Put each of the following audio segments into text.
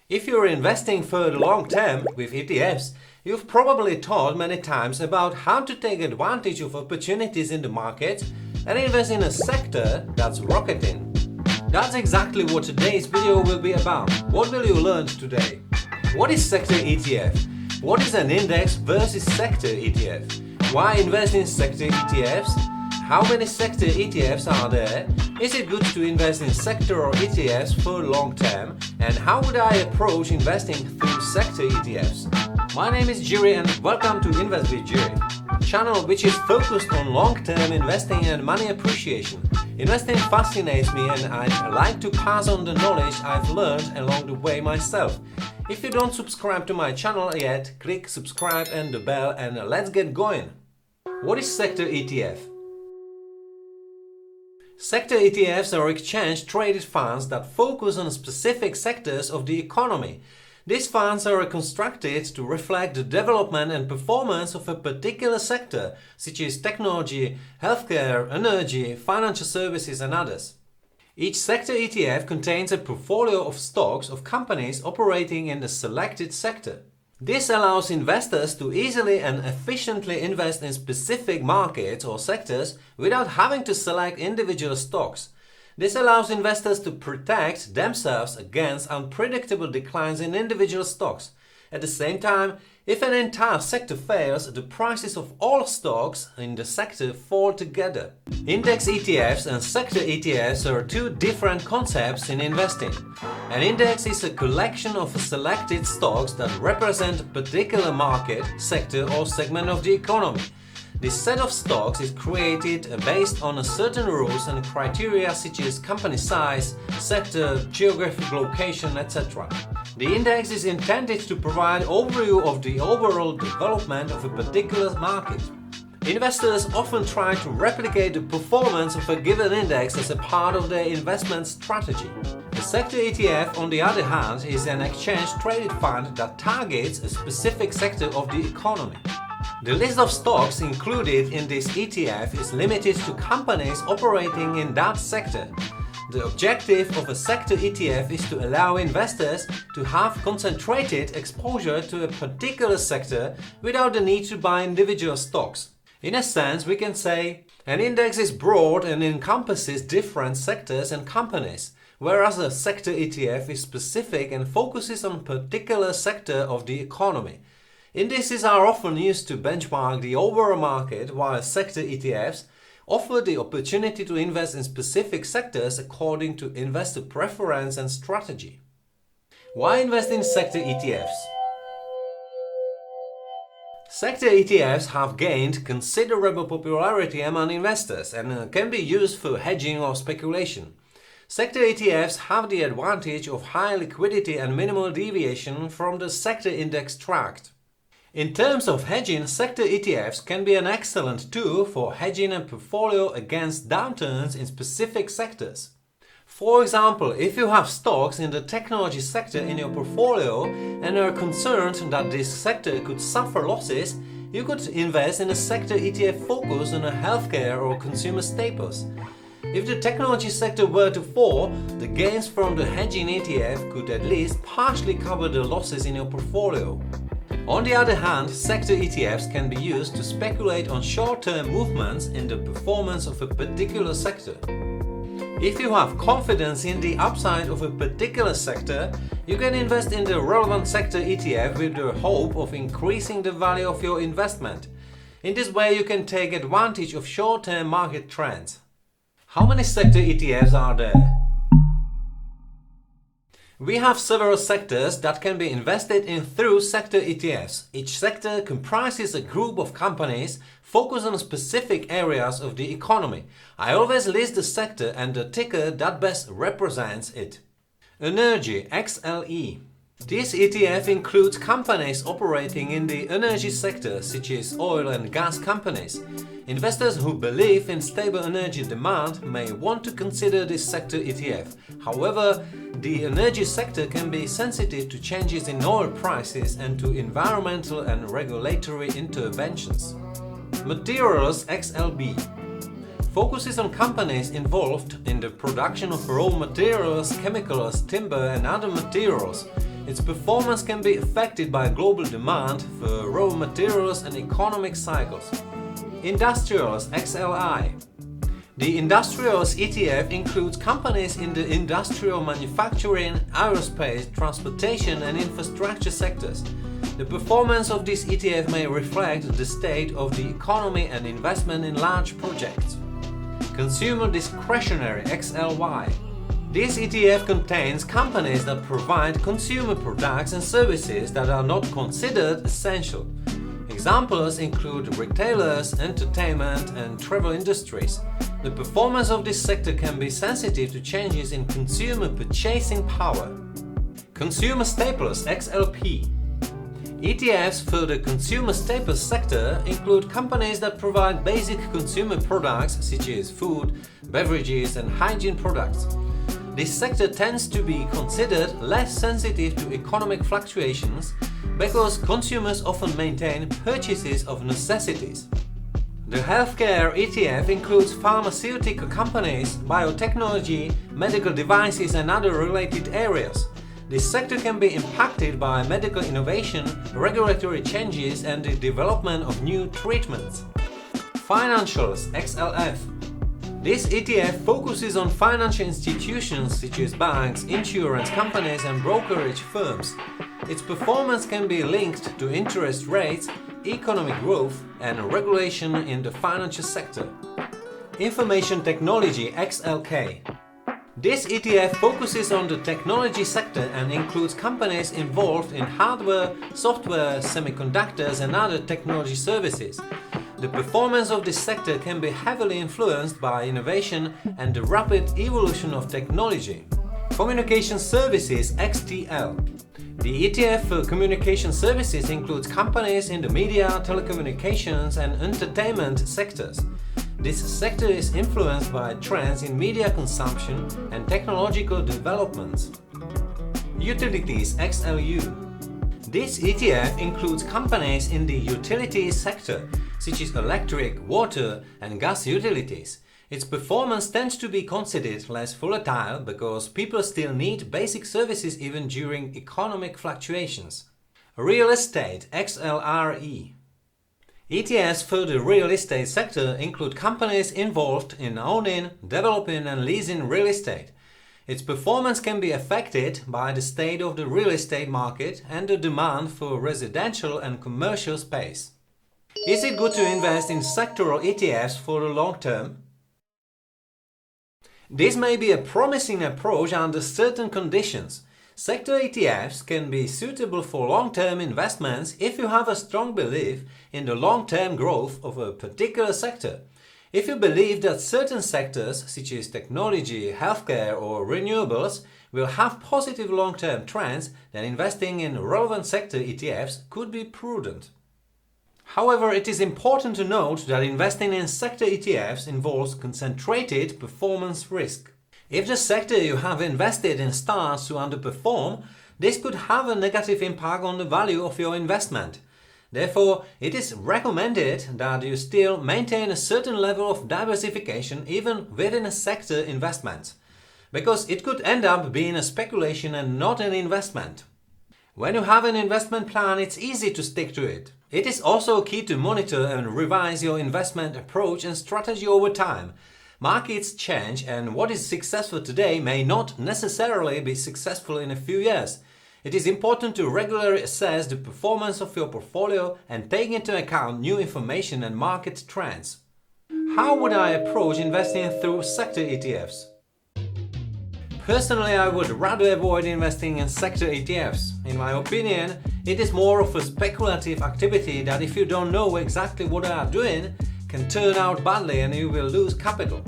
If you're investing for the long term with ETFs, you've probably thought many times about how to take advantage of opportunities in the market and invest in a sector that's rocketing. That's exactly what today's video will be about. What will you learn today? What is sector ETF? What is an index versus sector ETF? Why invest in sector ETFs? How many sector ETFs are there? Is it good to invest in sector or ETFs for long term? And how would I approach investing through sector ETFs? My name is Jiri and welcome to Invest with Jiri, channel which is focused on long-term investing and money appreciation. Investing fascinates me and I like to pass on the knowledge I've learned along the way myself. If you don't subscribe to my channel yet, click subscribe and the bell and let's get going. What is sector ETF? Sector ETFs are exchange-traded funds that focus on specific sectors of the economy. These funds are constructed to reflect the development and performance of a particular sector, such as technology, healthcare, energy, financial services and others. Each sector ETF contains a portfolio of stocks of companies operating in the selected sector. This allows investors to easily and efficiently invest in specific markets or sectors without having to select individual stocks. This allows investors to protect themselves against unpredictable declines in individual stocks. At the same time, if an entire sector fails, the prices of all stocks in the sector fall together. Index ETFs and sector ETFs are two different concepts in investing. An index is a collection of selected stocks that represent a particular market, sector or segment of the economy. This set of stocks is created based on certain rules and criteria such as company size, sector, geographic location, etc. The index is intended to provide an overview of the overall development of a particular market. Investors often try to replicate the performance of a given index as a part of their investment strategy. The sector ETF, on the other hand, is an exchange-traded fund that targets a specific sector of the economy. The list of stocks included in this ETF is limited to companies operating in that sector. The objective of a sector ETF is to allow investors to have concentrated exposure to a particular sector without the need to buy individual stocks. In a sense, we can say an index is broad and encompasses different sectors and companies, whereas a sector ETF is specific and focuses on a particular sector of the economy. Indices are often used to benchmark the overall market, while sector ETFs offer the opportunity to invest in specific sectors according to investor preference and strategy. Why invest in sector ETFs? Sector ETFs have gained considerable popularity among investors and can be used for hedging or speculation. Sector ETFs have the advantage of high liquidity and minimal deviation from the sector index tracked. In terms of hedging, sector ETFs can be an excellent tool for hedging a portfolio against downturns in specific sectors. For example, if you have stocks in the technology sector in your portfolio and are concerned that this sector could suffer losses, you could invest in a sector ETF focused on healthcare or consumer staples. If the technology sector were to fall, the gains from the hedging ETF could at least partially cover the losses in your portfolio. On the other hand, sector ETFs can be used to speculate on short-term movements in the performance of a particular sector. If you have confidence in the upside of a particular sector, you can invest in the relevant sector ETF with the hope of increasing the value of your investment. In this way, you can take advantage of short-term market trends. How many sector ETFs are there? We have several sectors that can be invested in through sector ETFs. Each sector comprises a group of companies focused on specific areas of the economy. I always list the sector and the ticker that best represents it. Energy, XLE. This ETF includes companies operating in the energy sector, such as oil and gas companies. Investors who believe in stable energy demand may want to consider this sector ETF. However, the energy sector can be sensitive to changes in oil prices and to environmental and regulatory interventions. Materials, XLB. Focuses on companies involved in the production of raw materials, chemicals, timber and other materials. Its performance can be affected by global demand for raw materials and economic cycles. Industrials XLI. The Industrials ETF includes companies in the industrial manufacturing, aerospace, transportation and infrastructure sectors. The performance of this ETF may reflect the state of the economy and investment in large projects. Consumer Discretionary XLY. This ETF contains companies that provide consumer products and services that are not considered essential. Examples include retailers, entertainment and travel industries. The performance of this sector can be sensitive to changes in consumer purchasing power. Consumer Staples XLP. ETFs for the consumer staples sector include companies that provide basic consumer products such as food, beverages and hygiene products. This sector tends to be considered less sensitive to economic fluctuations because consumers often maintain purchases of necessities. The healthcare ETF includes pharmaceutical companies, biotechnology, medical devices and other related areas. This sector can be impacted by medical innovation, regulatory changes and the development of new treatments. Financials XLF. This ETF focuses on financial institutions such as banks, insurance companies and brokerage firms. Its performance can be linked to interest rates, economic growth and regulation in the financial sector. Information Technology XLK. This ETF focuses on the technology sector and includes companies involved in hardware, software, semiconductors and other technology services. The performance of this sector can be heavily influenced by innovation and the rapid evolution of technology. Communication Services XTL. The ETF for communication services includes companies in the media, telecommunications and entertainment sectors. This sector is influenced by trends in media consumption and technological developments. Utilities XLU. This ETF includes companies in the utilities sector, such as electric, water and gas utilities. Its performance tends to be considered less volatile because people still need basic services even during economic fluctuations. Real Estate XLRE. ETFs for the real estate sector include companies involved in owning, developing and leasing real estate. Its performance can be affected by the state of the real estate market and the demand for residential and commercial space. Is it good to invest in sectoral ETFs for the long term? This may be a promising approach under certain conditions. Sector ETFs can be suitable for long-term investments if you have a strong belief in the long-term growth of a particular sector. If you believe that certain sectors, such as technology, healthcare or renewables, will have positive long-term trends, then investing in relevant sector ETFs could be prudent. However, it is important to note that investing in sector ETFs involves concentrated performance risk. If the sector you have invested in starts to underperform, this could have a negative impact on the value of your investment. Therefore, it is recommended that you still maintain a certain level of diversification even within a sector investment, because it could end up being a speculation and not an investment. When you have an investment plan, it's easy to stick to it. It is also key to monitor and revise your investment approach and strategy over time. Markets change and what is successful today may not necessarily be successful in a few years. It is important to regularly assess the performance of your portfolio and take into account new information and market trends. How would I approach investing through sector ETFs? Personally, I would rather avoid investing in sector ETFs. In my opinion, it is more of a speculative activity that if you don't know exactly what they are doing, can turn out badly and you will lose capital.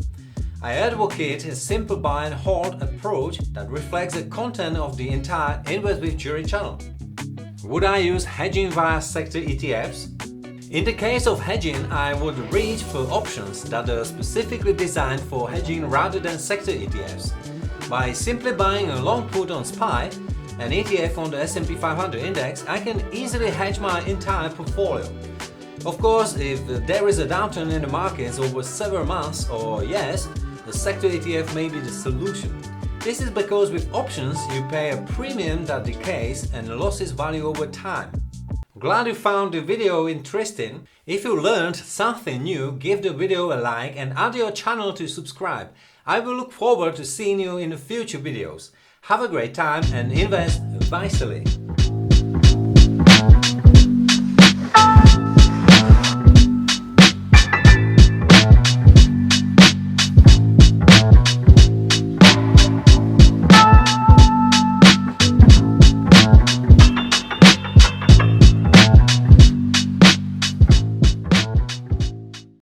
I advocate a simple buy and hold approach that reflects the content of the entire Invest with Jiri channel. Would I use hedging via sector ETFs? In the case of hedging, I would reach for options that are specifically designed for hedging rather than sector ETFs. By simply buying a long put on SPY, an ETF on the S&P 500 index, I can easily hedge my entire portfolio. Of course, if there is a downturn in the markets over several months or years, the sector ETF may be the solution. This is because with options you pay a premium that decays and loses value over time. Glad you found the video interesting. If you learned something new, give the video a like and add your channel to subscribe. I will look forward to seeing you in the future videos. Have a great time and invest wisely.